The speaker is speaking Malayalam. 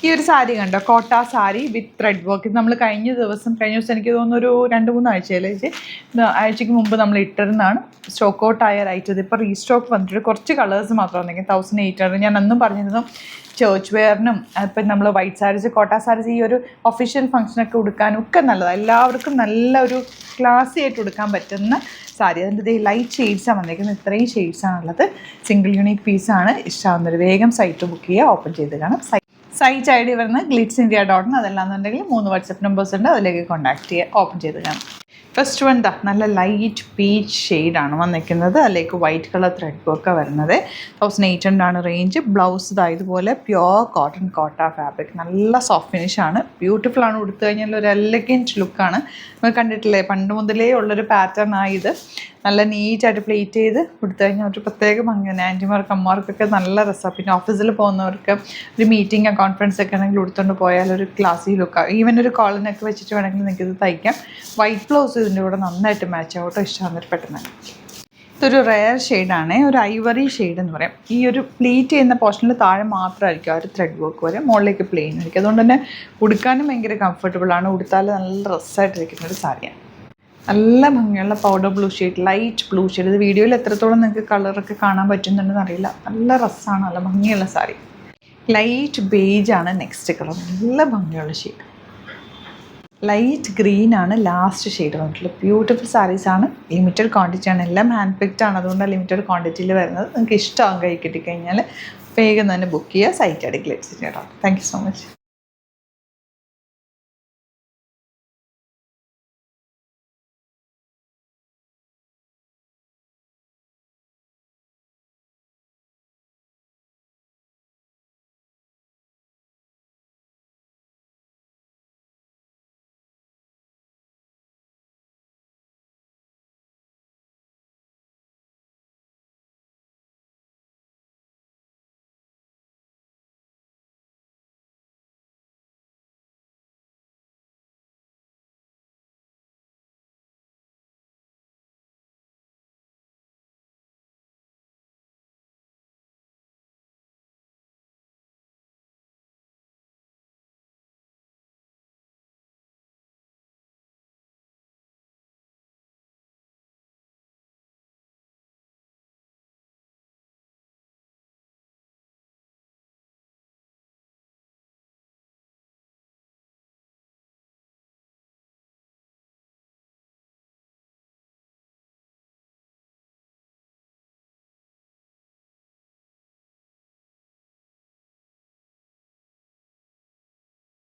ഈ ഒരു സാരി കണ്ടോ, കോട്ട സാരി വിത്ത് ത്രെഡ് വർക്ക്. ഇത് നമ്മൾ കഴിഞ്ഞ ദിവസം എനിക്ക് തോന്നുന്നു ഒരു 2-3 ആഴ്ചയ്ക്ക് മുമ്പ് നമ്മൾ ഇട്ടിരുന്നതാണ്. സ്റ്റോക്ക് ഔട്ട് ആയ റൈറ്റ്. ഇപ്പോൾ റീസ്റ്റോക്ക് വന്നിട്ട് കുറച്ച് കളേഴ്സ് മാത്രം വന്നെങ്കിൽ 1800. ഞാൻ അന്നും പറഞ്ഞിരുന്നു ചേർച്ച് വെയറിനും ഇപ്പം നമ്മൾ വൈറ്റ് സാരീസ്, കോട്ട സാരീസ് ഈ ഒരു ഒഫീഷ്യൽ ഫംഗ്ഷനൊക്കെ ഉടുക്കാനും ഒക്കെ നല്ലതാണ്. എല്ലാവർക്കും നല്ല ഒരു ക്ലാസി ആയിട്ട് ഉടുക്കാൻ പറ്റുന്ന സാരി. അതിൻ്റെ ലൈറ്റ് ഷെയ്ഡ്സാണ് വന്നിരിക്കുന്നത്. ഇത്രയും ഷെയ്ഡ്സാണുള്ളത്. സിംഗിൾ യൂണിക് പീസാണ്. ഇഷ്ടമാവുന്നൊരു വേഗം സൈറ്റ് ബുക്ക് ചെയ്യുക. ഓപ്പൺ ചെയ്ത് കാണാം. സൈറ്റ് ഐ ഡി വരുന്നത് glitzindia.in. അതല്ലാന്നുണ്ടെങ്കിൽ 3 വാട്സപ്പ് നമ്പേഴ്സ് ഉണ്ട്, അതിലേക്ക് കോൺടാക്ട് ചെയ്യുക. ഓപ്പൺ ചെയ്ത് കാണാം. ഫസ്റ്റ് വൺ നല്ല ലൈറ്റ് പീച്ച് ഷെയ്ഡാണ് വന്നിരിക്കുന്നത്. അതിലേക്ക് വൈറ്റ് കളർ ത്രെഡ് വർക്ക് വരുന്നത്. 1800 റേഞ്ച്. ബ്ലൗസ് ഇതുപോലെ പ്യുവർ കോട്ടൺ കോട്ട ഫാബ്രിക്. നല്ല സോഫ്റ്റ് ഫിനിഷാണ്. ബ്യൂട്ടിഫുൾ ആണ്. ഉടുത്തു കഴിഞ്ഞാൽ ഒരു എലഗൻറ്റ് ലുക്കാണ്. നമ്മൾ കണ്ടിട്ടില്ലേ, പണ്ട് മുതലേ ഉള്ളൊരു പാറ്റേൺ ആയത്. നല്ല നീറ്റായിട്ട് പ്ലേറ്റ് ചെയ്ത് കൊടുത്തു കഴിഞ്ഞാൽ ഒരു പ്രത്യേക ഭംഗിയാണ്. ആൻറ്റിമാർക്ക് അമ്മമാർക്കൊക്കെ നല്ല രസമാണ്. പിന്നെ ഓഫീസിൽ പോകുന്നവർക്ക് ഒരു മീറ്റിംഗ് കോൺഫറൻസ് ഒക്കെ ആണെങ്കിൽ ഉടുത്തുകൊണ്ട് പോയാൽ ഒരു ക്ലാസി ലുക്കാണ്. ഈവൻ ഒരു കോളനൊക്കെ വെച്ചിട്ട് വേണമെങ്കിൽ നിങ്ങൾക്ക് ഇത് തയ്ക്കാം. വൈറ്റ് ബ്ലൗസ് ഇതിൻ്റെ കൂടെ നന്നായിട്ട് മാച്ച് ആവട്ടോ. ഇഷ്ടമാകുന്നൊരു പെട്ടെന്ന്. ഇതൊരു റെയർ ഷെയ്ഡാണ്. ഒരു ഐവറി ഷെയ്ഡ് എന്ന് പറയാം. ഈ ഒരു പ്ലീറ്റ് ചെയ്യുന്ന പോർഷനിൽ താഴെ മാത്രമായിരിക്കും ആ ഒരു ത്രെഡ് വർക്ക് വരെ, മുകളിലേക്ക് പ്ലെയിൻ ആയിരിക്കും. അതുകൊണ്ട് തന്നെ ഉടുക്കാനും ഭയങ്കര കംഫർട്ടബിളാണ്. ഉടുത്താൽ നല്ല ഡ്രസ്സായിട്ടിരിക്കുന്നൊരു സാരിയാണ്. നല്ല ഭംഗിയുള്ള powder blue shade, light blue shade. ഇത് വീഡിയോയിൽ എത്രത്തോളം നിങ്ങൾക്ക് കളറൊക്കെ കാണാൻ പറ്റുന്നുണ്ടെന്ന് അറിയില്ല. നല്ല രസമാണ്, നല്ല ഭംഗിയുള്ള സാരി. ലൈറ്റ് ബേജാണ് നെക്സ്റ്റ് കളർ. നല്ല ഭംഗിയുള്ള ഷെയ്ഡ്. ലൈറ്റ് ഗ്രീനാണ് ലാസ്റ്റ് ഷെയ്ഡ് വന്നിട്ടുള്ളത്. ബ്യൂട്ടിഫുൾ സാരീസാണ്. ലിമിറ്റഡ് ക്വാണ്ടിറ്റിയാണ്. എല്ലാം ഹാൻഡ് പിക്ഡ് ആണ്. അതുകൊണ്ടാണ് ലിമിറ്റഡ് ക്വാണ്ടിറ്റിയിൽ വരുന്നത്. നിങ്ങൾക്ക് ഇഷ്ടമാകും കൈ കിട്ടിക്കഴിഞ്ഞാൽ വേഗം തന്നെ ബുക്ക് ചെയ്യുക. Site I D glitzindia.in. Thank you so much.